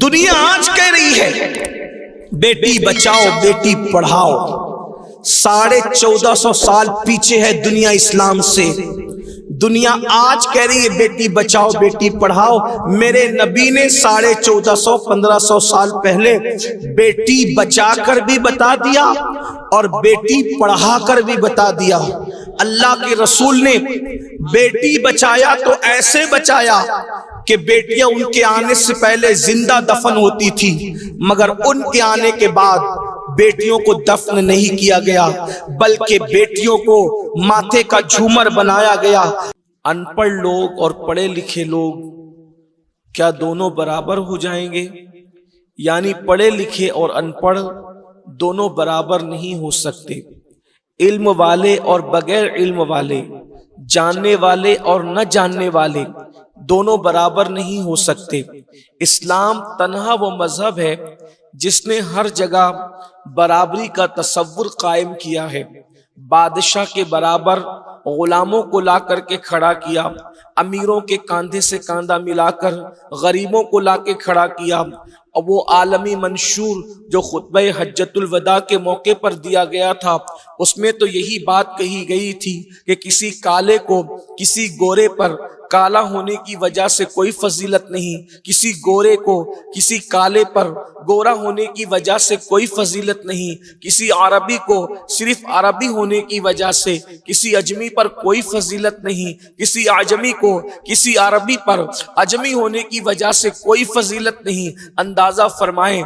دنیا آج کہہ رہی ہے بیٹی بچاؤ بیٹی پڑھاؤ. 1450 سال پیچھے ہے دنیا اسلام سے. دنیا آج کہہ رہی ہے بیٹی بچاؤ بیٹی پڑھاؤ. میرے نبی نے 1450-1500 سال پہلے بیٹی بچا کر بھی بتا دیا اور بیٹی پڑھا کر بھی بتا دیا. اللہ کے رسول نے بیٹی بچایا تو ایسے بچایا کہ بیٹیاں ان کے آنے سے پہلے زندہ دفن ہوتی تھی، مگر ان کے آنے کے بعد بیٹیوں کو دفن نہیں کیا گیا بلکہ بیٹیوں کو ماتھے کا جھومر بنایا گیا. ان پڑھ لوگ اور پڑھے لکھے لوگ کیا دونوں برابر ہو جائیں گے؟ یعنی پڑھے لکھے اور ان پڑھ دونوں برابر نہیں ہو سکتے. علم والے اور بغیر علم والے، جاننے والے اور نہ جاننے والے دونوں برابر نہیں ہو سکتے. اسلام تنہا وہ مذہب ہے جس نے ہر جگہ برابری کا تصور قائم کیا ہے. بادشاہ کے برابر غلاموں کو لا کر کے کھڑا کیا، امیروں کے کاندھے سے کاندھا ملا کر غریبوں کو لا کے کھڑا کیا. اور وہ عالمی منشور جو خطبہ حجۃ الوداع کے موقع پر دیا گیا تھا، اس میں تو یہی بات کہی گئی تھی کہ کسی کالے کو کسی گورے پر کالا ہونے کی وجہ سے کوئی فضیلت نہیں، کسی گورے کو کسی کالے پر گورا ہونے کی وجہ سے کوئی فضیلت نہیں، کسی عربی کو صرف عربی ہونے کی وجہ سے کسی اجمی پر کوئی فضیلت نہیں، کسی اعجمی کو کسی عربی پر اجمی ہونے کی وجہ سے کوئی فضیلت نہیں. اندازہ فرمائیں،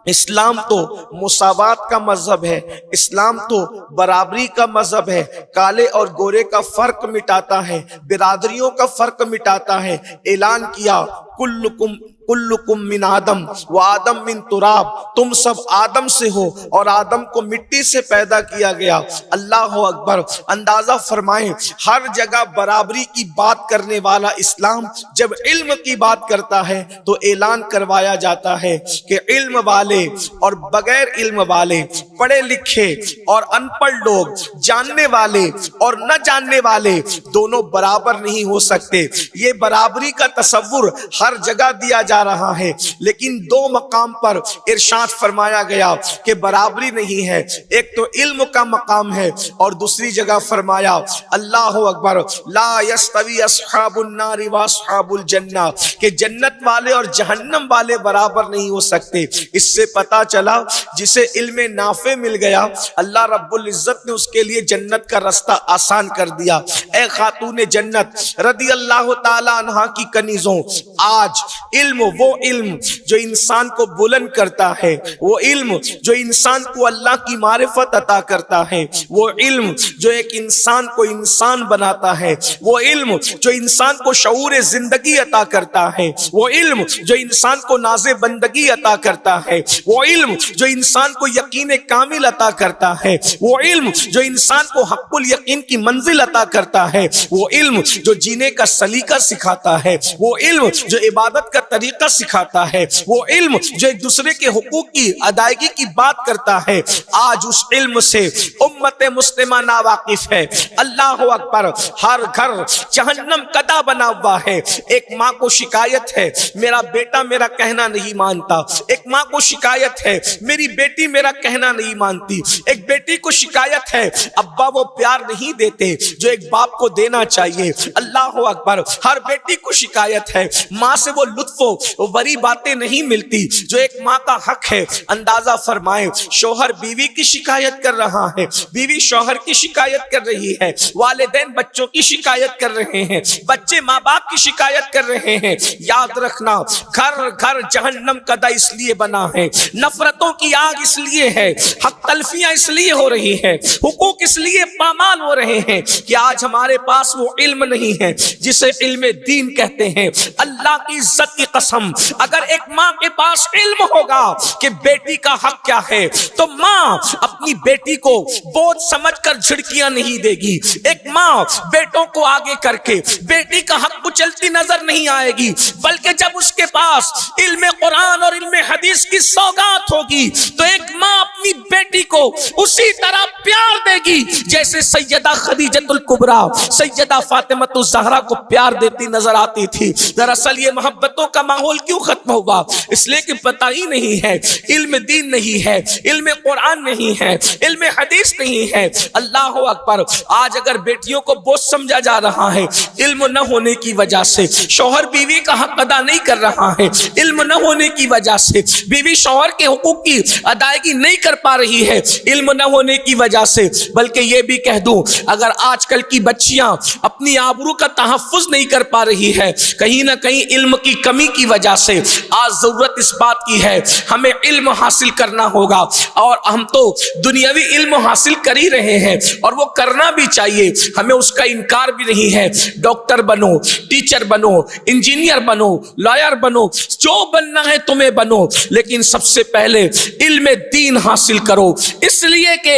اسلام تو مساوات کا مذہب ہے، اسلام تو برابری کا مذہب ہے، کالے اور گورے کا فرق مٹاتا ہے، برادریوں کا فرق مٹاتا ہے. اعلان کیا کلکم من آدم و آدم من تراب، تم سب آدم سے ہو اور آدم کو مٹی سے پیدا کیا گیا. اللہ اکبر. اندازہ فرمائیں، ہر جگہ برابری کی بات کرنے والا اسلام جب علم کی بات کرتا ہے تو اعلان کروایا جاتا ہے کہ علم والے اور بغیر علم والے، پڑھے لکھے اور ان پڑھ لوگ، جاننے والے اور نہ جاننے والے دونوں برابر نہیں ہو سکتے. یہ برابری کا تصور ہر جگہ دیا جا رہا ہے، لیکن دو مقام پر ارشاد فرمایا گیا کہ برابری نہیں ہے. ایک تو علم کا مقام ہے اور دوسری جگہ فرمایا اللہ اکبر لا یستوی اصحاب النار و اصحاب الجنہ، کہ جنت والے اور جہنم والے برابر نہیں ہو سکتے. اس سے پتا چلا جسے علم نافع مل گیا اللہ رب العزت نے اس کے لیے جنت کا راستہ آسان کر دیا. اے خاتون جنت رضی اللہ تعالی عنہا کی کنیزوں، آج علم، وہ علم جو انسان کو بلند کرتا ہے، وہ علم جو انسان کو اللہ کی معرفت عطا کرتا ہے، وہ علم جو ایک انسان کو انسان بناتا ہے، وہ علم جو انسان کو شعور زندگی عطا کرتا ہے، وہ علم جو انسان کو ناز بندگی عطا کرتا ہے، وہ علم جو انسان کو یقین کامل عطا کرتا ہے، وہ علم جو انسان کو حق الیقین کی منزل عطا کرتا ہے، وہ علم جو جینے کا سلیقہ سکھاتا ہے، وہ علم جو عبادت کا طریقہ سکھاتا ہے، وہ علم جو ایک دوسرے کے حقوق کی ادائیگی کی بات کرتا ہے، آج اس علم سے امت مسلمہ ناواقف ہے. اللہ اکبر. ہر گھر جہنم قدا بنا ہوا ہے. ایک ماں کو شکایت ہے میرا بیٹا میرا کہنا نہیں مانتا، ایک ماں کو شکایت ہے میری بیٹی میرا کہنا نہیں مانتی، ایک بیٹی کو شکایت ہے ابا وہ پیار نہیں دیتے جو ایک باپ کو دینا چاہیے. اللہ اکبر. ہر بیٹی کو شکایت ہے ماں سے وہ لطف و بری باتیں نہیں ملتی جو ایک ماں کا حق ہے. اندازہ فرمائیں، شوہر بیوی کی شکایت کر رہا ہے، بیوی شوہر کی شکایت کر رہی ہے، والدین بچوں کی شکایت کر رہے ہیں، بچے ماں باپ کی شکایت کر رہے ہیں. یاد رکھنا، گھر گھر جہنم قدا اس لیے بنا ہے، نفرتوں کی آگ اس لیے ہے، حق تلفیاں اس لیے ہو رہی ہے، حقوق اس لیے پامال ہو رہے ہیں کہ آج ہمارے پاس وہ علم نہیں ہے جسے علم دین کہتے ہیں. اللہ کی عزت کی قسم، اگر ایک ماں کے پاس علم ہوگا کہ بیٹی کا حق کیا ہے تو ماں اپنی بیٹی کو بوجھ سمجھ کر جھڑکیاں نہیں دے گی. ایک ماں بیٹوں کو آگے کر کے بیٹی کا حق کچلتی نظر نہیں آئے گی، بلکہ جب اس کے پاس علم قرآن اور علم حدیث کی سوغات ہوگی تو ایک ماں اپنی بیٹی کو اسی طرح پیار دے گی جیسے سیدہ خدیجۃ الکبریٰ سیدہ فاطمۃ الزہرا کو پیار دیتی نظر آتی تھی۔ دراصل یہ محبتوں کا ماحول کیوں ختم ہوا؟ اس لیے کہ پتہ ہی نہیں ہے، علم دین نہیں ہے، علم قرآن نہیں ہے، علم حدیث نہیں ہے۔ اللہ اکبر، آج اگر بیٹیوں کو بوجھ سمجھا جا رہا ہے علم نہ ہونے کی وجہ سے، شوہر بیوی کا حق ادا نہیں کر رہا ہے علم نہ ہونے کی وجہ سے، بیوی شوہر کے حقوق کی ادائیگی نہیں کر پا رہی ہے علم نہ ہونے کی وجہ سے، بلکہ یہ بھی کہہ دوں اگر آج کل کی بچیاں اپنی آبرو کا تحفظ نہیں کر پا رہی ہے کہیں نہ کہیں علم کی کمی کی وجہ سے، آج ضرورت اس بات کی ہے ہمیں علم حاصل کرنا ہوگا، اور ہم تو دنیاوی علم حاصل کر ہی رہے ہیں اور وہ کرنا بھی چاہیے، ہمیں اس کا انکار بھی نہیں ہے۔ ڈاکٹر بنو، ٹیچر بنو، انجینئر بنو، لائر بنو، جو بننا ہے تمہیں بنو، لیکن سب سے پہلے علم دین حاصل کرو، اس لیے کہ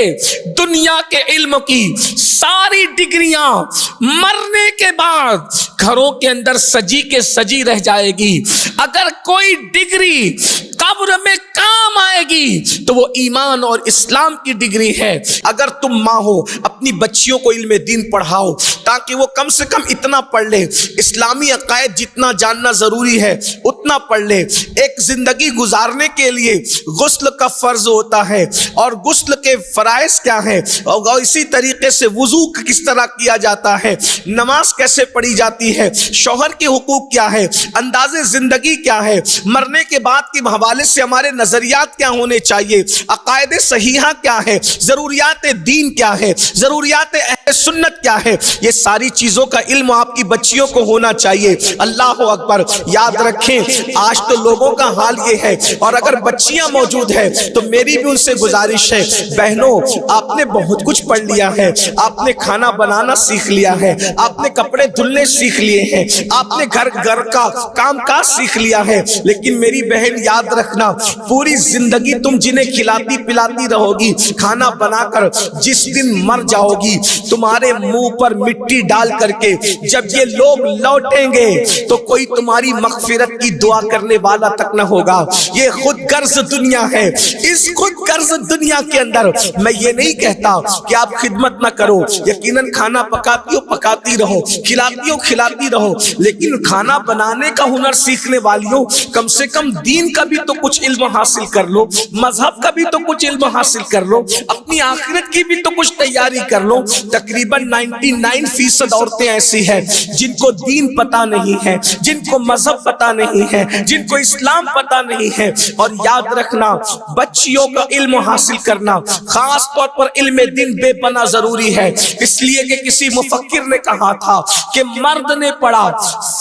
دنیا کے علم کی ساری ڈگریاں مرنے کے بعد گھروں کے اندر سجی کے سجی رہ جائے گی، اگر کوئی ڈگری قبر میں کام آئے گی تو وہ ایمان اور اسلام کی ڈگری ہے۔ اگر تم ماں ہو اپنی بچیوں کو علم دین پڑھاؤ تاکہ وہ کم سے کم اتنا پڑھ لے، اسلامی عقائد جتنا جاننا ضروری ہے اتنا پڑھ لے۔ ایک زندگی گزارنے کے لیے غسل کا فرض ہوتا ہے اور غسل کے فرائض کیا ہیں، اور اسی طریقے سے وضو کس طرح کیا جاتا ہے، نماز کیسے پڑھی جاتی ہے، شوہر کے حقوق کیا ہے، انداز زندگی کیا ہے، مرنے کے بعد کے حوالے سے ہمارے نظریات کیا ہونے چاہیے، عقائد صحیحہ کیا ہے، ضروریات دین کیا ہے، ضروریات اہل سنت کیا ہے، یہ ساری چیزوں کا علم آپ کی بچیوں کو ہونا چاہیے۔ اللہ اکبر، یاد رکھیں آج تو لوگوں کا حال یہ ہے، اور اگر بچیاں موجود ہیں تو میری بھی ان سے گزارش ہے، بہنوں آپ نے بہت کچھ پڑھ لیا ہے، آپ نے کھانا بنانا سیکھ لیا ہے، آپ نے کپڑے دھلنے سیکھ لیے ہیں، آپ نے گھر کا کام کاج سیکھ لیا ہے، لیکن میری بہن یاد رکھنا پوری زندگی تم جنہیں کھلاتی پلاتی رہو گی کھانا بنا کر، جس دن مر جاؤ گی تمہارے منہ پر مٹی ڈال کر کے جب یہ لوگ لوٹیں گے تو کوئی تمہاری مغفرت کی دعا کرنے والا تک نہ ہوگا۔ یہ خود غرض دنیا ہے، اس خود غرض دنیا کے اندر میں یہ نہیں کہتا کہ آپ خدمت نہ کرو، یقیناً کھانا پکاتی ہو پکاتی رہو، کھلاتی ہو کھلاتی رہو، لیکن کھانا بنانے کا ہنر سیکھنے والیوں کم سے کم دین کا بھی تو کچھ علم حاصل کر لو، مذہب کا بھی تو کچھ علم حاصل کر لو، اپنی آخرت کی بھی تو کچھ تیاری کر لو۔ تقریباً 99% عورتیں ایسی ہیں جن کو دین پتا نہیں ہے، جن کو مذہب پتا نہیں ہے، جن کو اسلام پتا نہیں ہے۔ اور یاد رکھنا بچیوں کا علم حاصل کرنا خاص طور پر علم دین بے پناہ ضروری ہے، اس لیے کہ کسی مفکر نے کہا تھا کہ مرد نے پڑھا،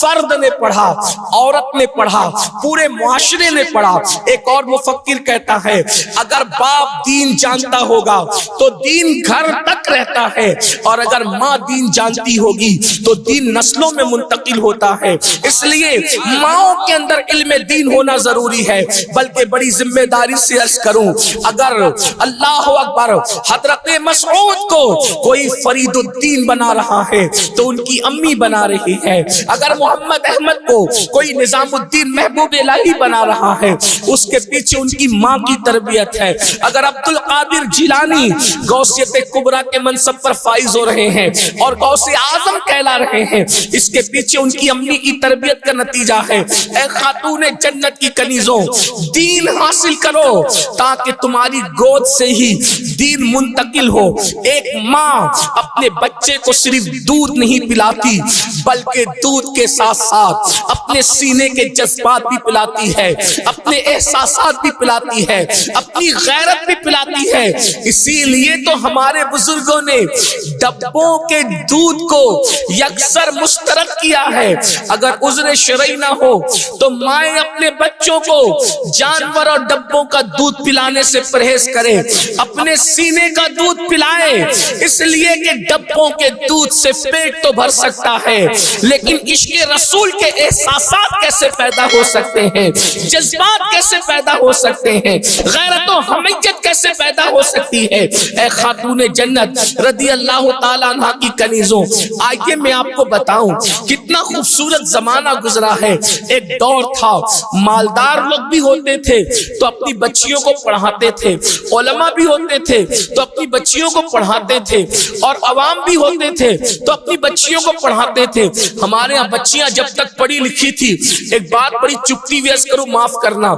فرد نے پڑھا، عورت نے پڑھا، پورے معاشرے نے پڑھا۔ ایک اور مفکر کہتا ہے اگر باپ دین جانتا ہوگا تو دین گھر تک رہتا ہے، اور اگر ماں دین جانتی ہوگی تو دین نسلوں میں منتقل ہوتا ہے۔ اس لیے ماؤں کے اندر علم دین ہونا ضروری ہے۔ بلکہ بڑی ذمہ داری سے عرض کروں، اگر اللہ اکبر حضرت مسعود کو کوئی فرید الدین بنا رہا ہے تو ان کی امی بنا رہی ہے، اگر محمد احمد کو کوئی نظام الدین محبوب الہی بنا رہا ہے اس کے پیچھے ان کی ماں کی تربیت ہے، اگر عبد القادر جیلانی غوثیت کبریٰ کے منصب پر فائز ہو رہے ہیں اور غوث اعظم کہلا رہے ہیں اس کے پیچھے ان کی امی کی تربیت کا نتیجہ ہے۔ اے خاتون جنت کی کنیزوں، دین حاصل کرو تاکہ تمہاری گود سے ہی دین منتقل ہو۔ ایک ماں اپنے بچے کو صرف دودھ نہیں پلاتی بلکہ دودھ کے ساتھ ساتھ اپنے سینے کے جذبات بھی پلاتی ہے، اپنے احساسات بھی پلاتی ہے، اپنی غیرت بھی پلاتی ہے۔ اسی لیے تو ہمارے بزرگوں نے ڈبوں کے دودھ کو یکسر مشترک کیا ہے۔ اگر عذر شرعی نہ ہو تو مائیں اپنے بچوں کو جانور اور ڈبوں کا دودھ پلانے سے پرہیز کریں، اپنے سینے کا دودھ پلائیں، اس لیے کہ ڈبوں کے دودھ سے پیٹ تو بھر سکتا ہے لیکن عشق رسول کے احساسات کیسے پیدا ہو سکتے ہیں، جذبات کیسے پیدا ہو سکتے ہیں؟ غیرت و حمیت کیسے پیدا ہو سکتی ہے؟ اے خاتون جنت رضی اللہ تعالیٰ عنہ کی کنیزوں، آئیے میں آپ کو بتاؤں کتنا خوبصورت زمانہ گزرا ہے۔ ایک دور تھا، مالدار لوگ بھی ہوتے تھے تو اپنی بچیوں کو پڑھاتے تھے، علماء بھی ہوتے تھے تو اپنی بچیوں کو پڑھاتے تھے، اور عوام بھی ہوتے تھے تو اپنی بچیوں کو پڑھاتے تھے۔ ہمارے یہاں بچیاں جب تک پڑھی لکھی تھی، ایک بات بڑی چپٹی ویس کرو، معاف کرنا،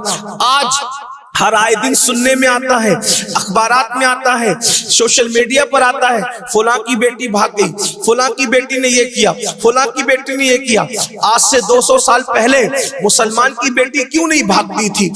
آج ہر آئے دن سننے میں آتا ہے، اخبارات میں آتا ہے، سوشل میڈیا پر آتا ہے، فلاں کی بیٹی بھاگ گئی، فلاں کی بیٹی نے یہ کیا، فلاں کی بیٹی نے یہ کیا۔ آج سے 200 سال پہلے مسلمان کی بیٹی کیوں نہیں بھاگتی تھی؟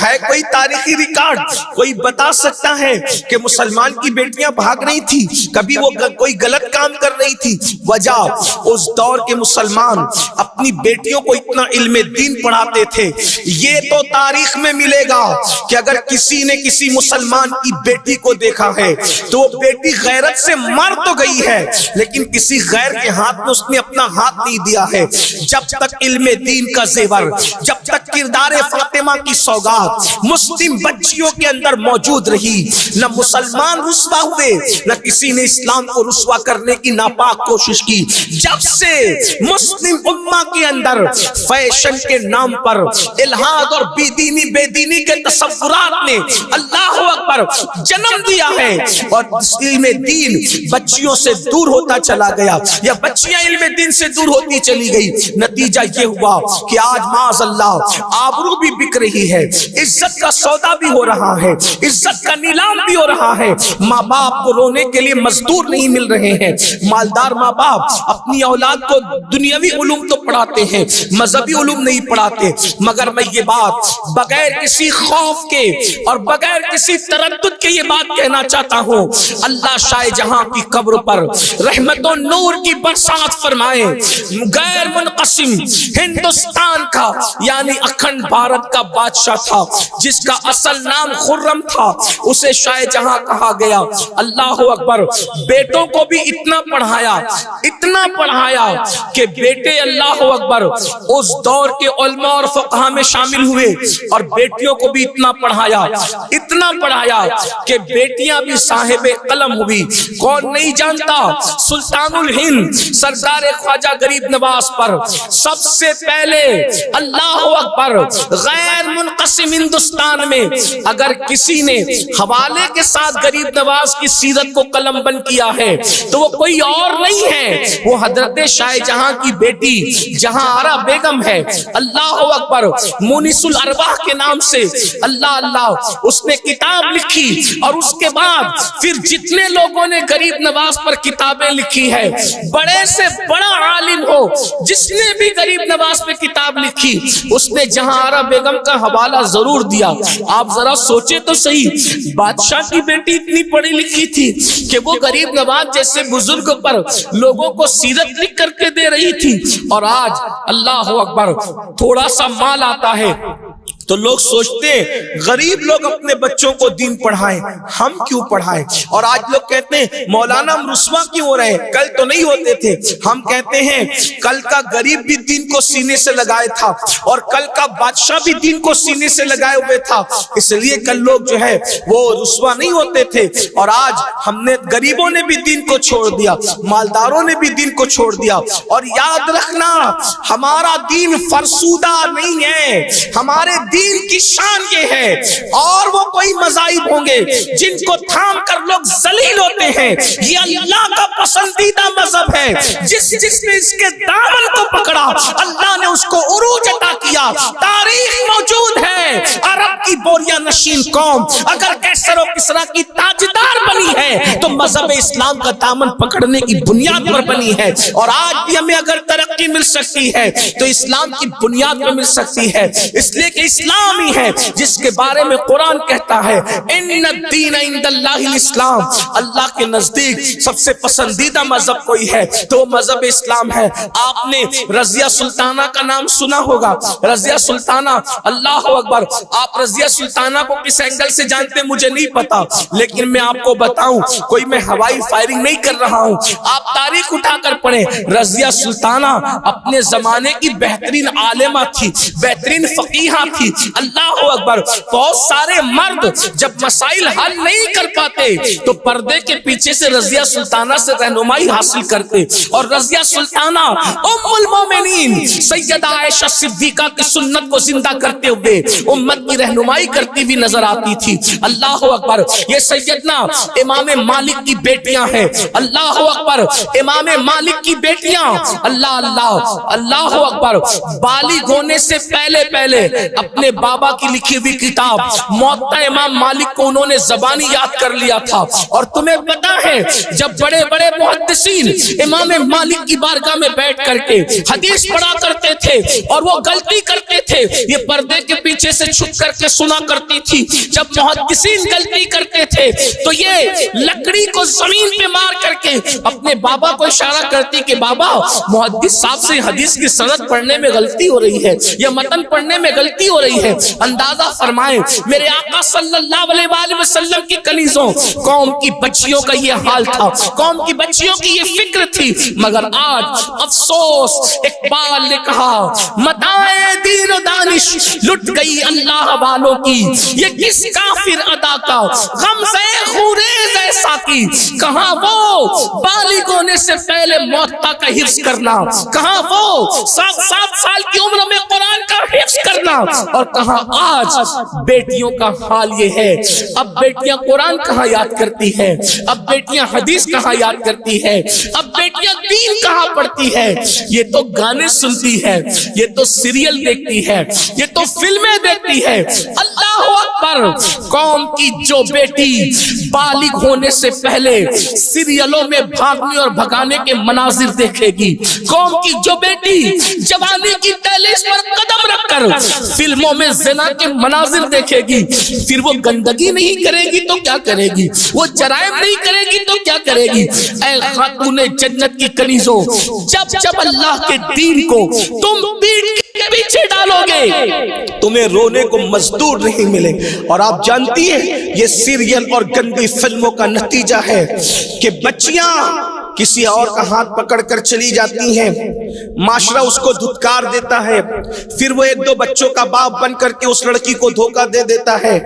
ہے کوئی تاریخی ریکارڈ کوئی بتا سکتا ہے کہ مسلمان کی بیٹیاں بھاگ رہی تھی؟ کبھی وہ کوئی غلط کام کر رہی تھی؟ وجہ اس دور کے مسلمان اپنی بیٹیوں کو اتنا علم دین پڑھاتے تھے۔ یہ تو تاریخ میں ملے گا کہ اگر کسی نے کسی مسلمان کی بیٹی کو دیکھا ہے تو وہ بیٹی غیرت سے مر تو گئی ہے، لیکن کسی غیر کے ہاتھ میں اس نے اپنا ہاتھ نہیں دیا ہے۔ جب تک علم دین کا زیور، جب تک کردار فاطمہ کی سوگات مسلم بچیوں کے اندر موجود رہی، نہ مسلمان رسوا ہوئے، نہ کسی نے اسلام کو رسوا کرنے کی ناپاک کوشش کی۔ جب سے مسلم امہ کے اندر فیشن کے نام پر الہاد اور بے دینی کے تصورات نے اللہ اکبر جنم دیا ہے، اور علم دین بچیوں سے دور ہوتا چلا گیا، یا بچیاں علم دین سے دور ہوتی چلی گئی۔ نتیجہ یہ ہوا کہ آج معاذ اللہ آبرو بھی بک رہی ہے، عزت کا سودا بھی ہو رہا ہے، عزت کا نیلام بھی ہو رہا ہے۔ ماں باپ کو رونے کے لیے مزدور نہیں مل رہے ہیں۔ مالدار ماں باپ اپنی اولاد کو دنیاوی علوم تو پڑھاتے ہیں، مذہبی علوم نہیں پڑھاتے۔ مگر میں یہ بات بغیر کسی خوف کے اور بغیر کسی تردد کے یہ بات کہنا چاہتا ہوں، اللہ شاہ جہاں کی قبر پر رحمت و نور کی برسات فرمائے۔ غیر منقسم ہندوستان کا یعنی اکھنڈ بھارت کا بادشاہ تھا، جس کا اصل نام خرم تھا، اسے شاہ جہاں کہا گیا۔ اللہ اکبر، بیٹوں کو بھی اتنا پڑھایا کہ بیٹے اللہ اکبر اس دور کے علماء اور فقہا میں شامل ہوئے، اور بیٹیوں کو بھی اتنا پڑھایا کہ بیٹیاں بھی صاحب قلم ہوئی۔ کون نہیں جانتا سلطان الہند سردار خواجہ غریب نواز پر سب سے پہلے اللہ اکبر غیر منقسم ہندوستان میں اگر کسی نے حوالے کے ساتھ غریب نواز کی سیرت کو قلم بند کیا ہے تو وہ کوئی اور نہیں ہے، وہ حضرت شاہ جہاں کی بیٹی جہاں آرا بیگم ہے۔ اللہ اکبر، مونس الارواح کے نام سے اللہ اس نے کتاب لکھی، اور اس کے بعد پھر جتنے لوگوں نے غریب نواز پر کتابیں لکھی ہے، بڑے سے بڑا عالم ہو جس نے بھی غریب نواز پہ کتاب لکھی، اس نے جہاں آرا بیگم کا حوالہ ضرور دیا۔ آپ ذرا سوچے تو صحیح، بادشاہ کی بیٹی اتنی پڑھی لکھی تھی کہ وہ غریب نواز جیسے بزرگ پر لوگوں کو سیرت لکھ کر کے دے رہی تھی، اور آج اللہ اکبر تھوڑا سا مال آتا ہے تو لوگ سوچتے ہیں غریب لوگ اپنے بچوں کو دین پڑھائیں، ہم کیوں پڑھائیں؟ اور آج لوگ کہتے ہیں مولانا ہم رسوا کیوں ہو رہے ہیں؟ کل تو نہیں ہوتے تھے۔ ہم کہتے ہیں کل کا غریب بھی دین کو سینے سے لگائے تھا، اور کل کا بادشاہ بھی دین کو سینے سے لگائے ہوئے تھا، اس لیے کل لوگ جو ہے وہ رسوا نہیں ہوتے تھے۔ اور آج ہم نے غریبوں نے بھی دین کو چھوڑ دیا، مالداروں نے بھی دین کو چھوڑ دیا۔ اور یاد رکھنا، ہمارا دین فرسودہ نہیں ہے، ہمارے دین کی شان یہ ہے، اور وہ کوئی مذاہب ہوں گے جن کو تھام کر لوگ ذلیل ہوتے ہیں، یہ اللہ کا پسندیدہ مذہب ہے۔ جس نے اس کے دامن کو پکڑا، اللہ نے اس کو عروج عطا کیا۔ تاریخ موجود ہے، عرب کی بوریا نشین قوم اگر کیسر و کسرا کی تاجدار بنی ہے تو مذہب اسلام کا دامن پکڑنے کی بنیاد پر بنی ہے۔ اور آج بھی ہمیں اگر ترقی مل سکتی ہے تو اسلام کی بنیاد پر مل سکتی ہے، اس لیے کہ اسلام ہی ہے جس کے بارے میں قرآن کہتا ہے ان الدین عند اللہ الاسلام، اللہ کے نزدیک سب سے پسندیدہ مذہب کوئی ہے تو وہ مذہب اسلام ہے۔ آپ نے رضیہ سلطانہ کا نام سنا ہوگا، رضیہ سلطانہ، اللہ اکبر، آپ رضیہ سلطانہ کو کس اینگل سے جانتے مجھے نہیں پتا، لیکن میں آپ کو بتاؤں، کوئی میں ہوائی فائرنگ نہیں کر رہا ہوں، آپ تاریخ اٹھا کر پڑھیں۔ رضیہ سلطانہ اپنے زمانے کی بہترین عالمہ تھی، بہترین فقیہہ تھی، اللہ اکبر۔ بہت سارے مرد جب مسائل حل نہیں کر پاتے تو پردے کے پیچھے سے رضیہ سلطانہ سے رہنمائی حاصل کرتے، اور رضیہ سلطانہ ام المومنین سیدہ عائشہ صدیقہ کی سنت کو زندہ کرتے ہوئے امت کی رہنمائی کرتی بھی نظر آتی تھی، اللہ اکبر۔ یہ سیدنا امام مالک کی بیٹیاں ہیں، اللہ اکبر، امام مالک کی بیٹیاں، اللہ اللہ اللہ اکبر، بالغ ہونے سے پہلے اپنے بابا کی لکھی ہوئی کتاب موطا امام مالک کو انہوں نے زبانی یاد کر لیا تھا۔ اور تمہیں پتا ہے جب بڑے بڑے محدثین امام مالک کی بارگاہ میں بیٹھ کر کے حدیث پڑھا کرتے تھے اور وہ غلطی کرتے تھے، یہ پردے کے پیچھے سے چھپ کر کے سنا کرتی تھی۔ جب محدثین غلطی کرتے تھے تو یہ لکڑی کو زمین پہ مار کر کے اپنے بابا کو اشارہ کرتی کہ بابا محدث صاحب سے حدیث کی سند پڑھنے میں غلطی ہو رہی ہے، یا متن پڑھنے میں غلطی ہو رہی ہے۔ اندازہ فرمائیں میرے آقا صلی اللہ علیہ وآلہ وسلم کی کنیزوں، قوم کی بچیوں کا یہ حال تھا، قوم کی بچیوں کی یہ فکر تھی، مگر آج افسوس، اقبال نے کہا متاع دین و دانش لٹ گئی اللہ والوں کی، یہ کس کافر ادا کا غمزہ خوریز ایسا کی، کہاں وہ بالغ ہونے سے پہلے موطا کا حفظ کرنا، کہاں وہ 7 سال کی عمر میں قرآن کا حفظ کرنا، اور کہاں آج بیٹیوں کا حال یہ ہے۔ اب بیٹیاں قرآن کہاں یاد کرتی ہے، اب بیٹیاں حدیث کہاں یاد کرتی ہے، اب بیٹیاں دین کہاں پڑھتی ہے، یہ تو گانے سنتی ہے، یہ تو سیریل دیکھتی ہے، یہ تو فلمیں دیکھتی ہے۔ اللہ اکبر، قوم کی جو بیٹی بالغ ہونے سے پہلے سیریلوں میں بھاگنے اور بھگانے کے مناظر دیکھے گی، قوم کی جو بیٹی جوانی کی دہلیز پر قدم رکھ کر فلموں میں زنا کے مناظر دیکھے گی، پھر وہ گندگی نہیں کرے گی تو کیا کرے گی، وہ جرائم نہیں کرے گی تو کیا کرے گی؟ اے خاتون جنت کی کنیزوں، جب اللہ کے دین کو تم پیٹ کے پیچھے ڈالو گے تمہیں رونے کو مزدور نہیں ملے۔ اور آپ جانتی ہیں یہ سیریل اور گندی فلموں کا نتیجہ ہے کہ بچیاں کسی اور کا ہاتھ پکڑ کر چلی جاتی ہیں، معاشرہ اس کو دھتکار دیتا ہے، پھر وہ 1-2 بچوں کا باپ بن کر کے اس لڑکی کو دھوکہ دے دیتا ہے،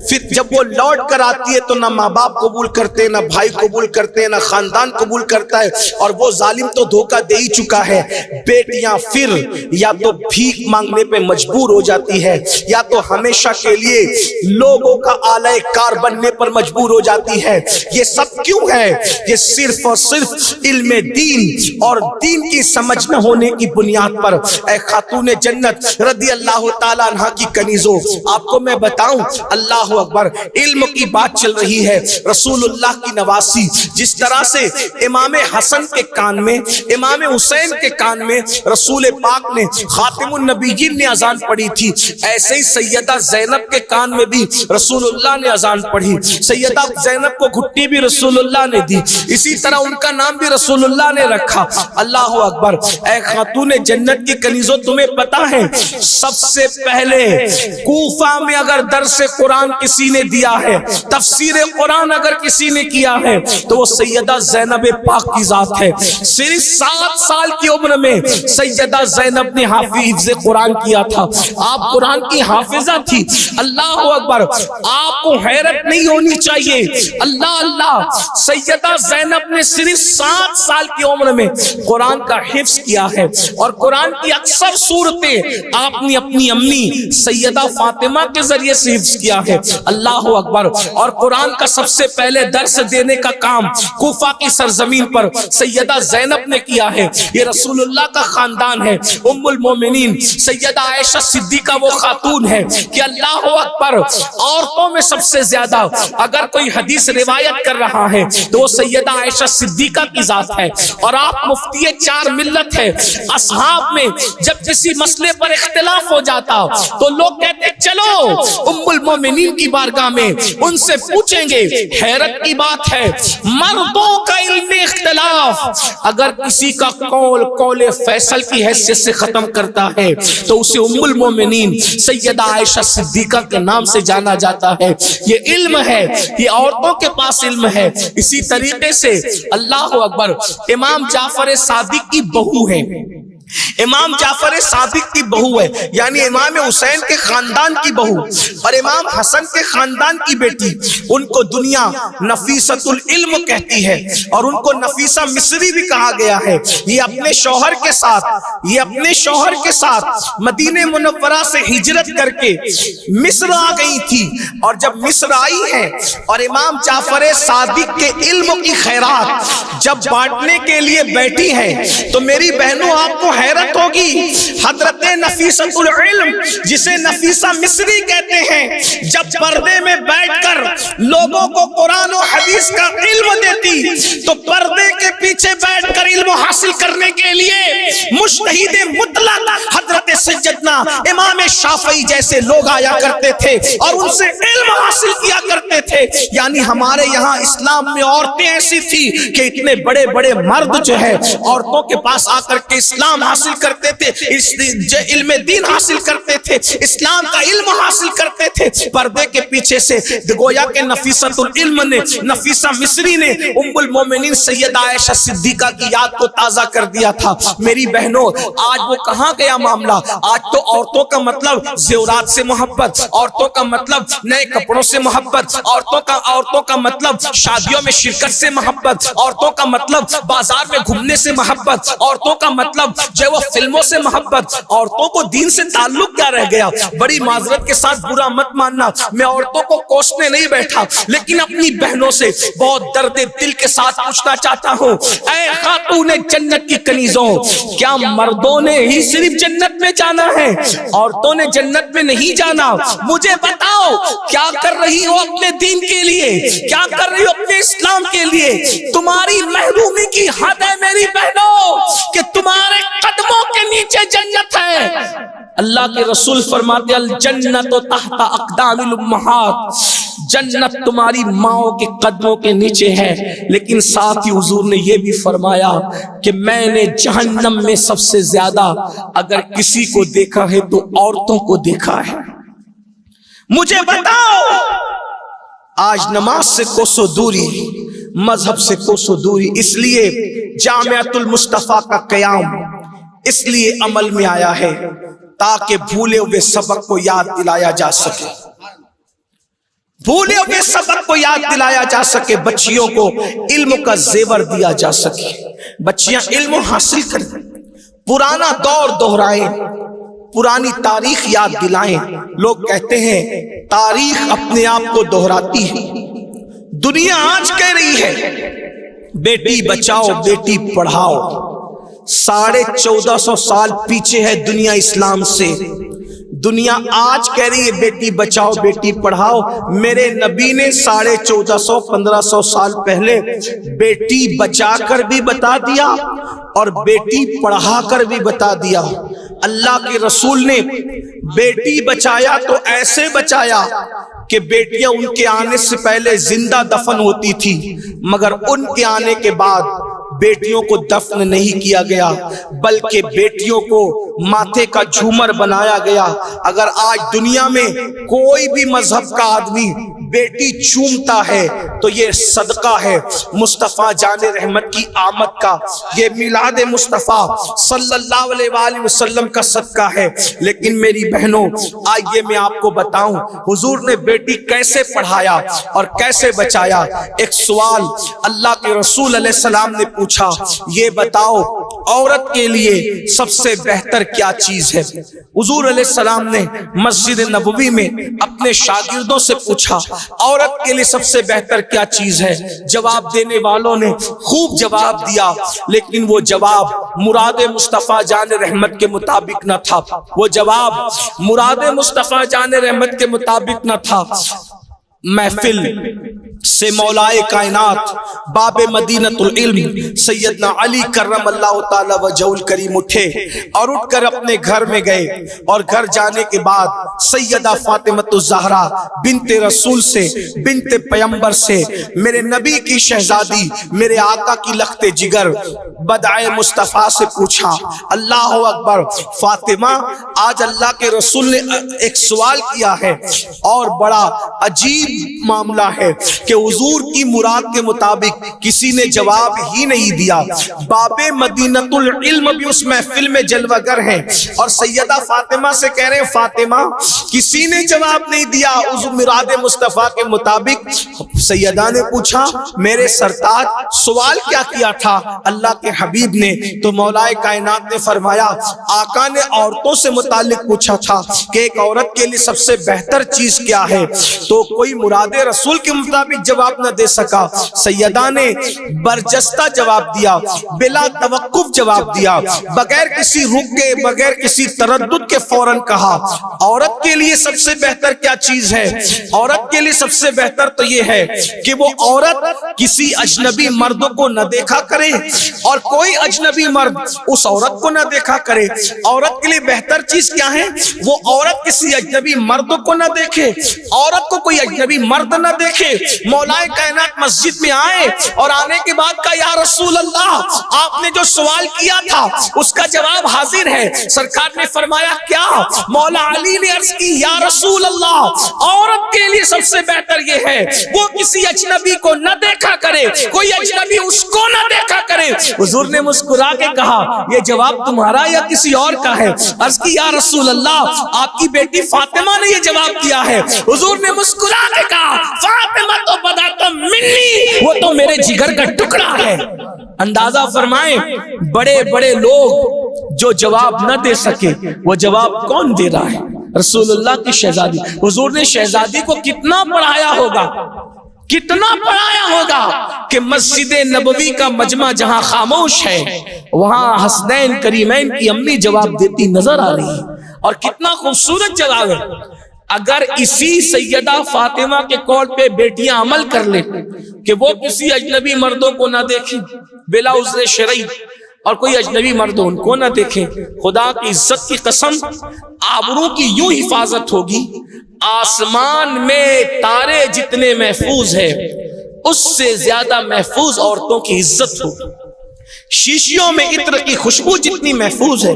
پھر جب وہ لوٹ کر آتی ہے تو نہ ماں باپ قبول کرتے، نہ بھائی قبول کرتے، نہ خاندان قبول کرتا ہے، اور وہ ظالم تو دھوکہ دے ہی چکا ہے۔ بیٹیاں پھر یا تو بھیک مانگنے پہ مجبور ہو جاتی ہے، یا تو ہمیشہ کے لیے لوگوں کا آلہ کار بننے پر مجبور ہو جاتی ہے۔ یہ سب کیوں ہے؟ یہ صرف اور صرف علم دین اور دین کی سمجھ نہ ہونے کی بنیاد پر۔ اے خاتون جنت رضی اللہ تعالیٰ عنہ کی کنیزوں، آپ کو میں بتاؤں، اللہ اکبر، علم کی بات چل رہی ہے، رسول اللہ کی نواسی، جس طرح سے امام حسن کے کان میں، امام حسین کے کان میں رسول پاک نے، خاتم النبیین نے اذان پڑھی تھی، ایسے ہی سیدہ زینب کے کان میں بھی رسول اللہ نے اذان پڑھی، سیدہ زینب کو گھٹی بھی رسول اللہ نے دی، اسی طرح ان کا نام بھی رسول اللہ نے رکھا۔ اللہ اکبر، اے خاتون جنت کی کنیزوں، تمہیں پتا ہے سب سے پہلے کوفہ میں اگر درس قرآن کسی نے دیا ہے، تفسیر قرآن اگر کسی نے کیا ہے تو وہ سیدہ زینب پاک کی ذات ہے۔ صرف 7 سال کی عمر میں سیدہ زینب نے حافظ قرآن کیا تھا، آپ قرآن کی حافظہ تھی۔ اللہ اکبر، آپ کو حیرت نہیں ہونی چاہیے، اللہ اللہ، سیدہ زینب نے صرف 7 سال کی عمر میں قرآن کا حفظ کیا ہے، اور قرآن کی اکثر سورتیں آپ نے اپنی امی سیدہ فاطمہ کے ذریعے سے حفظ کیا ہے۔ اللہ اکبر، اور قرآن کا سب سے پہلے درس دینے کا کام کوفہ کی سرزمین پر سیدہ زینب نے کیا ہے۔ یہ رسول اللہ کا خاندان ہے، ام المومنین سیدہ عائشہ صدیقہ وہ خاتون ہے کہ اللہ اکبر، عورتوں میں سب سے زیادہ اگر کوئی حدیث روایت کر رہا ہے تو وہ سیدہ عائشہ صدیقہ کی ذات ہے اور آپ مفتی چار ملت ہے۔ اصحاب میں جب کسی مسئلے پر اختلاف ہو جاتا تو لوگ کہتے چلو ام المومنین کی بارگاہ میں ان سے پوچھیں گے۔ حیرت کی بات ہے مردوں کا علم اختلاف اگر کسی کا قول فیصل کی حیثیت سے ختم کرتا ہے تو اسے ام المومنین سیدہ عائشہ صدیقہ کے نام سے جانا جاتا ہے۔ یہ علم ہے، یہ عورتوں کے پاس علم ہے۔ اسی طریقے سے اللہ اکبر امام جعفر صادق کی بہو ہے، امام جعفر صادق کی بہو ہے، یعنی امام حسین کے خاندان کی بہو اور امام حسن کے خاندان کی بیٹی۔ ان کو دنیا نفیسۃ العلم کہتی ہے اور ان کو نفیسہ مصری بھی کہا گیا ہے۔ یہ اپنے شوہر کے ساتھ مدینہ منورہ سے ہجرت کر کے مصر آ گئی تھی، اور جب مصر آئی ہے اور امام جعفر صادق کے علم کی خیرات جب بانٹنے کے لیے بیٹھی ہے تو میری بہنوں آپ کو حیرت ہوگی، حضرت نفیسۃ العلم جسے نفیسہ مصری کہتے ہیں جب پردے میں بیٹھ کر لوگوں کو قرآن و حدیث کا علم دیتی تو پردے کے پیچھے بیٹھ کر علم حاصل کرنے کے لیے مجتہد مطلق حضرت سیدنا امام شافعی جیسے لوگ آیا کرتے تھے اور ان سے علم حاصل کیا کرتے تھے۔ یعنی ہمارے یہاں اسلام میں عورتیں ایسی تھی کہ اتنے بڑے بڑے مرد جو ہے عورتوں کے پاس آ کر کے اسلام حاصل کرتے تھے، علم دین حاصل کرتے تھے، اسلام کا علم حاصل کرتے تھے۔ پردے کے پیچھے سے گویا کہ نفیسۃ العلم نے، نفیسہ مصری نے ام المومنین سیدہ عائشہ صدیقہ کی یاد کو تازہ کر دیا تھا۔ میری بہنوں آج وہ کہاں گیا معاملہ؟ آج تو عورتوں کا مطلب زیورات سے محبت، عورتوں کا مطلب نئے کپڑوں سے محبت، عورتوں کا مطلب شادیوں میں شرکت سے محبت، عورتوں کا مطلب بازار میں گھومنے سے محبت، عورتوں کا مطلب جو وہ فلموں سے محبت۔ عورتوں کو دین سے تعلق کیا رہ گیا؟ بڑی معذرت کے ساتھ برا مت ماننا، میں عورتوں کو کوسنے نہیں بیٹھا، لیکن اپنی بہنوں سے بہت درد دل کے ساتھ پوچھنا چاہتا ہوں، اے خاتون جنت کی کنیزوں، کیا مردوں نے ہی صرف جنت میں جانا ہے؟ عورتوں نے جنت میں نہیں جانا؟ مجھے بتاؤ کیا کر رہی ہو اپنے دین کے لیے، کیا کر رہی ہو اپنے اسلام کے لیے؟ تمہاری محرومی کی حد ہے میری بہنوں کہ تمہارے قدموں کے نیچے جنت ہے۔ اللہ کے رسول فرماتے الجنت تحت اقدام الامہات، جنت تمہاری ماؤں کے قدموں کے نیچے ہے۔ لیکن ساتھ ہی حضور نے یہ بھی فرمایا کہ میں نے جہنم میں سب سے زیادہ اگر کسی کو دیکھا ہے تو عورتوں کو دیکھا ہے۔ مجھے بتاؤ آج نماز سے کوسوں دوری، مذہب سے کوسوں دوری، اس لیے جامعۃ المصطفیٰ کا قیام اس لیے عمل میں آیا ہے تاکہ بھولے ہوئے سبق کو یاد دلایا جا سکے، بھولے ہوئے سبق کو یاد دلایا جا سکے، بچیوں کو علم کا زیور دیا جا سکے، بچیاں علم حاصل کریں، پرانا دور دہرائیں، پرانی تاریخ یاد دلائیں۔ لوگ کہتے ہیں تاریخ اپنے آپ کو دہراتی ہے۔ دنیا آج کہہ رہی ہے بیٹی بچاؤ بیٹی پڑھاؤ، 1450 سال پیچھے ہے دنیا اسلام سے۔ دنیا آج کہہ رہی ہے بیٹی بچاؤ بیٹی پڑھاؤ، میرے نبی نے 1450-1500 سال پہلے بیٹی بچا کر بھی بتا دیا اور بیٹی پڑھا کر بھی بتا دیا۔ اللہ کے رسول نے بیٹی بچایا تو ایسے بچایا کہ بیٹیاں ان کے آنے سے پہلے زندہ دفن ہوتی تھی، مگر ان کے آنے کے بعد بیٹیوں کو دفن نہیں کیا گیا بلکہ بیٹیوں کو ماتھے کا جھومر بنایا گیا۔ اگر آج دنیا میں کوئی بھی مذہب کا آدمی بیٹی چومتا ہے تو یہ صدقہ ہے مصطفیٰ جان رحمت کی آمد کا، یہ میلاد مصطفیٰ صلی اللہ علیہ وآلہ وسلم کا صدقہ ہے۔ لیکن میری بہنوں آئیے میں آپ کو بتاؤں حضور نے بیٹی کیسے پڑھایا اور کیسے بچایا۔ ایک سوال اللہ کے رسول علیہ السلام نے پوچھا، یہ بتاؤ عورت کے لیے سب سے بہتر کیا چیز ہے؟ حضور علیہ السلام نے مسجد نبوی میں اپنے شاگردوں سے پوچھا عورت کے لیے سب سے بہتر کیا چیز ہے؟ جواب دینے والوں نے خوب جواب دیا، لیکن وہ جواب مراد مصطفیٰ جان رحمت کے مطابق نہ تھا، وہ جواب مراد مصطفیٰ جان رحمت کے مطابق نہ تھا۔ محفل سے مولائے کائنات باب مدینۃ العلم سیدنا علی کرم اللہ تعالی وجہ الکریم اٹھے اور اٹھ کر اپنے گھر میں گئے، اور گھر جانے کے بعد سیدہ فاطمۃ الزہرا بنت رسول سے، بنت پیمبر سے، میرے نبی کی شہزادی، میرے آقا کی لخت جگر بدعائے مصطفیٰ سے پوچھا، اللہ اکبر فاطمہ، آج اللہ کے رسول نے ایک سوال کیا ہے اور بڑا عجیب معاملہ ہے کہ حضور کی مراد کے مطابق کسی نے جواب ہی نہیں دیا۔ باب مدینۃ العلم بھی اس محفل میں جلوہ گر ہیں، اور سیدہ فاطمہ سے کہہ رہے ہیں فاطمہ کسی نے جواب نہیں دیا اس مراد مصطفیٰ کے مطابق۔ سیدہ نے پوچھا میرے سرتاج سوال کیا کیا تھا اللہ کے حبیب نے؟ تو مولا کائنات نے فرمایا آقا نے عورتوں سے متعلق پوچھا تھا کہ ایک عورت کے لیے سب سے بہتر چیز کیا ہے، تو کوئی مراد رسول کے مطابق جواب نہ دے سکا۔ سیدہ نے برجستہ جواب دیا، بلا توقف جواب دیا، بغیر کسی رک کے، بغیر کسی تردد کے فوراً کہا عورت کے لیے سب سے بہتر کیا چیز ہے؟ عورت کے لیے سب سے بہتر تو یہ ہے کہ وہ عورت کسی اجنبی مرد کو نہ دیکھا کرے اور کوئی اجنبی مرد اس عورت کو نہ دیکھا کرے۔ عورت کے لیے بہتر چیز کیا ہے؟ وہ عورت کسی اجنبی مرد کو نہ دیکھے، عورت کو کوئی اجنبی مرد نہ دیکھے۔ مولا کائنات مسجد میں آئے اور آنے کے بعد کہا یا رسول اللہ آپ نے جو سوال کیا تھا اس کا جواب حاضر ہے۔ سرکار نے فرمایا کیا؟ مولا علی نے عرض کی یا رسول اللہ عورت کے لیے سب سے بہتر یہ ہے وہ کسی اجنبی کو نہ دیکھا کرے، کوئی اجنبی اس کو نہ دیکھا کرے۔ حضور نے مسکرا کے کہا یہ جواب تمہارا یا کسی اور کا ہے؟ عرض کی یا رسول اللہ آپ کی بیٹی فاطمہ نے یہ جواب دیا ہے۔ حضور نے مسکرا کے کہا فاطمہ تو بداتم منی، وہ تو میرے جگر کا ٹکڑا ہے۔ اندازہ فرمائیں بڑے بڑے لوگ جو جواب نہ دے سکے وہ جواب کون دے رہا ہے؟ رسول اللہ کی شہزادی۔ حضور نے شہزادی کو کتنا پڑھایا ہوگا، کتنا پڑھایا ہوگا کہ مسجد نبوی کا مجمع جہاں خاموش ہے وہاں حسنین کریمین کی امی جواب دیتی نظر آ رہی ہے، اور کتنا خوبصورت جواب ہے۔ اگر اسی سیدہ فاطمہ کے قول پہ بیٹیاں عمل کر لیں کہ وہ کسی اجنبی مردوں کو نہ دیکھیں بلا عذر شرعی، اور کوئی اجنبی مرد ان کو نہ دیکھیں، خدا کی عزت کی قسم آبرو کی یوں حفاظت ہوگی آسمان میں تارے جتنے محفوظ ہیں اس سے زیادہ محفوظ عورتوں کی عزت ہوگی۔ شیشیوں میں عطر کی خوشبو جتنی محفوظ ہے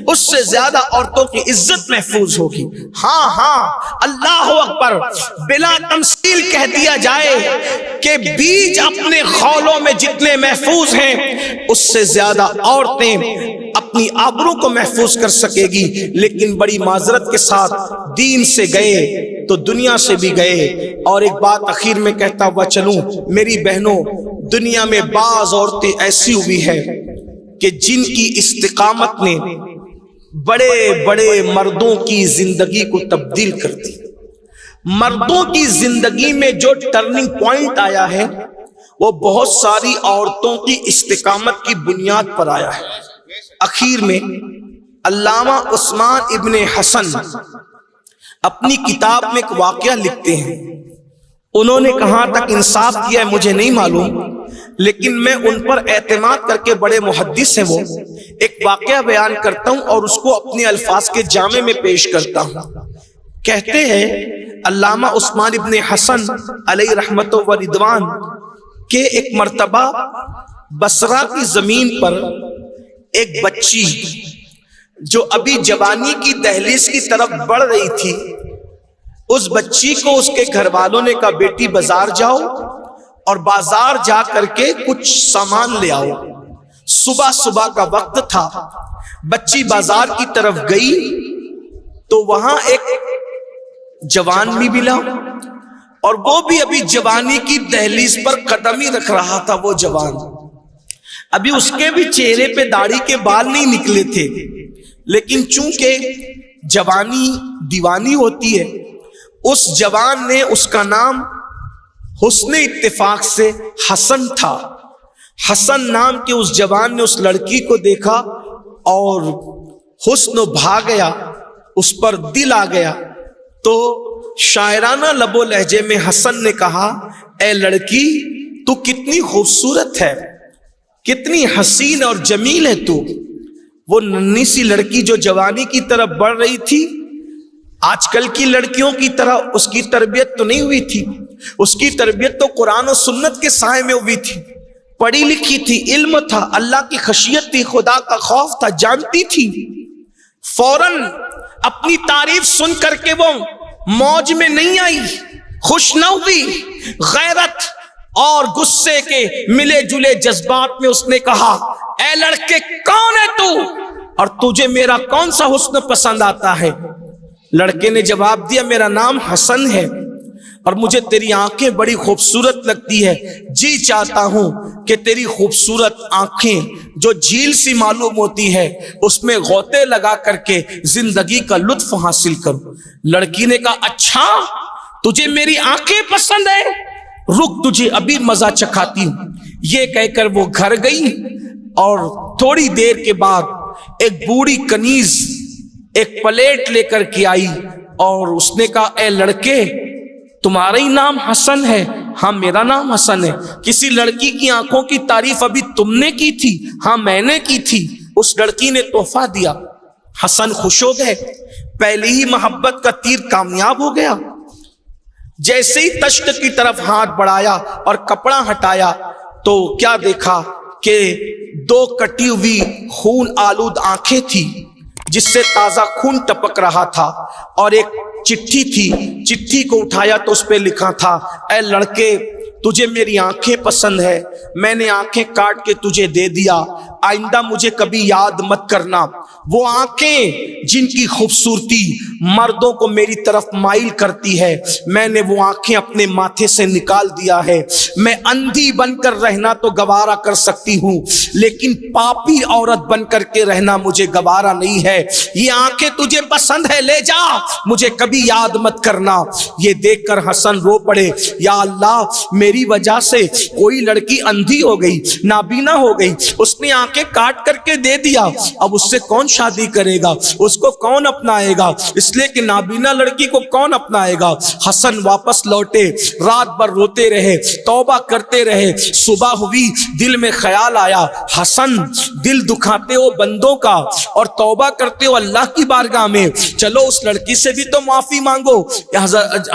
اس سے زیادہ عورتوں کی عزت محفوظ ہوگی۔ ہاں ہاں اللہ اکبر، بلا تمثیل کہہ دیا جائے کہ بیج اپنے خولوں میں جتنے محفوظ ہیں اس سے زیادہ عورتیں اپنی آبرو کو محفوظ کر سکے گی۔ لیکن بڑی معذرت کے ساتھ دین سے گئے تو دنیا سے بھی گئے۔ اور ایک بات اخیر میں کہتا ہوا چلوں میری بہنوں، دنیا میں بعض عورتیں ایسی ہوئی ہے کہ جن کی استقامت نے بڑے بڑے مردوں کی زندگی کو تبدیل کر دی۔ مردوں کی زندگی میں جو ٹرننگ پوائنٹ آیا ہے وہ بہت ساری عورتوں کی استقامت کی بنیاد پر آیا ہے۔ اخیر میں علامہ عثمان ابن حسن اپنی کتاب میں ایک واقعہ لکھتے ہیں۔ انہوں نے کہاں تک انصاف کیا ہے مجھے نہیں معلوم، لیکن میں ان پر اعتماد کر کے، بڑے محدث ہیں وہ، ایک واقعہ بیان کرتا ہوں اور اس کو اپنے الفاظ کے جامع میں پیش کرتا ہوں۔ کہتے ہیں علامہ عثمان ابن حسن علیہ رحمت و رضوان کہ ایک مرتبہ بصرہ کی زمین پر ایک بچی جو ابھی جوانی کی دہلیز کی طرف بڑھ رہی تھی، اس بچی کو اس کے گھر والوں نے کہا بیٹی بازار جاؤ اور بازار جا کر کے کچھ سامان لے آؤ۔ صبح صبح کا وقت تھا، بچی بازار کی طرف گئی تو وہاں ایک جوان بھی ملا، اور وہ بھی ابھی جوانی کی دہلیز پر قدم ہی رکھ رہا تھا۔ وہ جوان ابھی اس کے بھی چہرے پہ داڑھی کے بال نہیں نکلے تھے، لیکن چونکہ جوانی دیوانی ہوتی ہے، اس جوان نے، اس کا نام حسن اتفاق سے حسن تھا، حسن نام کے اس جوان نے اس لڑکی کو دیکھا اور حسن بھا گیا، اس پر دل آ گیا۔ تو شاعرانہ لب و لہجے میں حسن نے کہا اے لڑکی تو کتنی خوبصورت ہے، کتنی حسین اور جمیل ہے تو۔ وہ ننھی سی لڑکی جو جوانی کی طرف بڑھ رہی تھی، آج کل کی لڑکیوں کی طرح اس کی تربیت تو نہیں ہوئی تھی، اس کی تربیت تو قرآن و سنت کے سائے میں ہوئی تھی، پڑھی لکھی تھی، علم تھا، اللہ کی خشیت تھی، خدا کا خوف تھا، جانتی تھی۔ فوراً اپنی تعریف سن کر کے وہ موج میں نہیں آئی، خوش نہ ہوئی، غیرت اور غصے کے ملے جلے جذبات میں اس نے کہا اے لڑکے کون ہے تو، اور تجھے میرا کون سا حسن پسند آتا ہے؟ لڑکے نے جواب دیا میرا نام حسن ہے اور مجھے تیری آنکھیں بڑی خوبصورت لگتی ہے، جی چاہتا ہوں کہ تیری خوبصورت آنکھیں جو جھیل سی معلوم ہوتی ہے اس میں غوطے لگا کر کے زندگی کا لطف حاصل کروں۔ لڑکی نے کہا اچھا تجھے میری آنکھیں پسند ہے، رک تجھے ابھی مزہ چکھاتی ہوں۔ یہ کہہ کر وہ گھر گئی اور تھوڑی دیر کے بعد ایک بوڑھی کنیز ایک پلیٹ لے کر کے آئی اور اس نے کہا اے لڑکے تمہارا ہی نام حسن ہے؟ ہاں میرا نام حسن ہے۔ کسی لڑکی کی آنکھوں کی تعریف ابھی تم نے کی تھی؟ ہاں میں نے کی تھی۔ اس لڑکی نے تحفہ دیا، حسن خوش ہو گئے، پہلی ہی محبت کا تیر کامیاب ہو گیا۔ جیسے ہی تشت کی طرف ہاتھ بڑھایا اور کپڑا ہٹایا تو کیا دیکھا کہ دو کٹی ہوئی خون آلود آنکھیں تھی جس سے تازہ خون ٹپک رہا تھا، اور ایک چٹھی تھی، چٹھی کو اٹھایا تو اس پہ لکھا تھا اے لڑکے تجھے میری آنکھیں پسند ہے، میں نے آنکھیں کاٹ کے تجھے دے دیا، آئندہ مجھے کبھی یاد مت کرنا۔ وہ آنکھیں جن کی خوبصورتی مردوں کو میری طرف مائل کرتی ہے، میں نے وہ آنکھیں اپنے ماتھے سے نکال دیا ہے۔ میں اندھی بن کر رہنا تو گوارا کر سکتی ہوں، لیکن پاپی عورت بن کر کے رہنا مجھے گوارا نہیں ہے۔ یہ آنکھیں تجھے پسند ہے، لے جا، مجھے کبھی یاد مت کرنا۔ یہ دیکھ کر حسن رو پڑے، یا اللہ میری وجہ سے کوئی لڑکی اندھی ہو گئی، نابینا ہو گئی، اس نے آنکھیں کاٹ کر کے دے دیا، اب اس سے کون شادی کرے گا، اس کو کون اپنائے گا، اس لیے کہ نابینا لڑکی کو کون اپنائے گا۔ حسن واپس لوٹے، رات بھر روتے رہے، توبہ کرتے رہے۔ صبح ہوئی، دل میں خیال آیا حسن دل دکھاتے ہو بندوں کا اور توبہ کرتے ہو اللہ کی بارگاہ میں، چلو اس لڑکی سے بھی تو معافی مانگو۔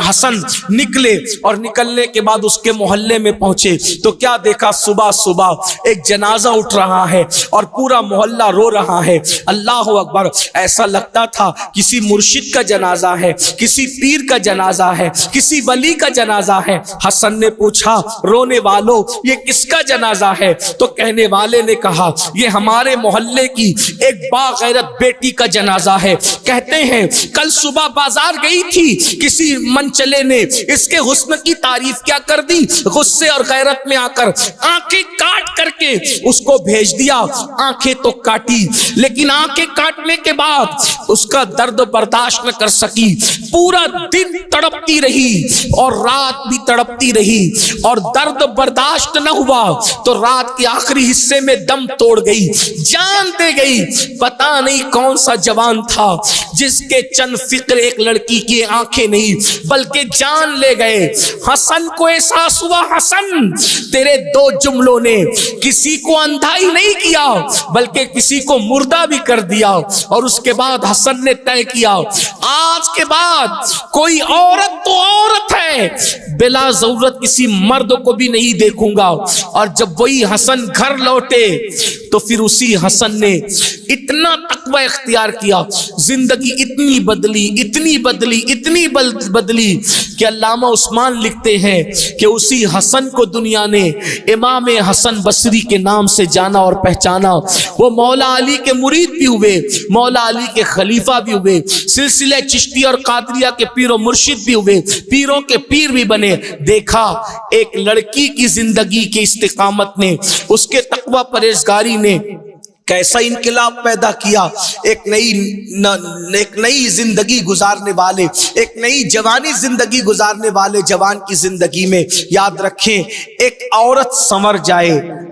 حسن نکلے اور نکلنے کے بعد اس کے محلے میں پہنچے تو کیا دیکھا، صبح صبح ایک جنازہ اٹھ رہا ہے اور پورا محلہ رو رہا ہے۔ اللہ اکبر، ایسا لگتا تھا کسی مرشد کا جنازہ ہے، کسی پیر کا جنازہ ہے، کسی ولی کا جنازہ ہے۔ حسن نے پوچھا رونے والوں یہ کس کا جنازہ ہے؟ تو کہنے والے نے کہا یہ ہمارے محلے کی ایک باغیرت بیٹی کا جنازہ ہے۔ کہتے ہیں کل صبح بازار گئی تھی، کسی منچلے نے اس کے حسن کی تعریف کیا کر دی، غصے اور غیرت میں آ کر آنکھیں کاٹ کر کے اس کو بھیج دیا۔ آنکھیں تو کاٹی لیکن آنکھیں کاٹنے کے بعد اس کا درد برداشت نہ کر سکی، پورا دن تڑپتی رہی اور رات بھی تڑپتی رہی، اور درد برداشت نہ ہوا تو رات کے آخری حصے میں دم توڑ گئی، جان دے گئی۔ پتہ نہیں کون سا جوان تھا جس کے چند فکر ایک لڑکی کی آنکھیں نہیں بلکہ جان لے گئے۔ حسن کو احساس ہوا حسن تیرے دو جملوں نے کسی کو اندھا ہی نہیں کیا بلکہ کسی کو مردہ بھی کر دیا۔ اور اس کے بعد حسن نے طے کیا آج کے بعد کوئی عورت تو عورت ہے، بلا ضرورت کسی مرد کو بھی نہیں دیکھوں گا۔ اور جب وہی حسن گھر لوٹے تو پھر اسی حسن نے اتنا تقوی اختیار کیا، زندگی اتنی بدلی اتنی بدلی اتنی بدلی کہ علامہ عثمان لکھتے ہیں کہ اسی حسن کو دنیا نے امام حسن بصری کے نام سے جانا اور پہچانا۔ وہ مولا علی کے مرید بھی ہوئے، مولا علی کے خلیفہ بھی ہوئے، سلسلہ چشتی اور قادریہ کے پیر و مرشد بھی ہوئے، پیروں کے پیر بھی بنے۔ دیکھا ایک لڑکی کی زندگی کے استقامت نے، اس کے تقوی پرہیزگاری نے کیسا انقلاب پیدا کیا۔ ایک نئی زندگی گزارنے والے، ایک نئی جوانی زندگی گزارنے والے جوان کی زندگی میں یاد رکھیں ایک عورت سنور جائے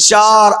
4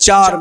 4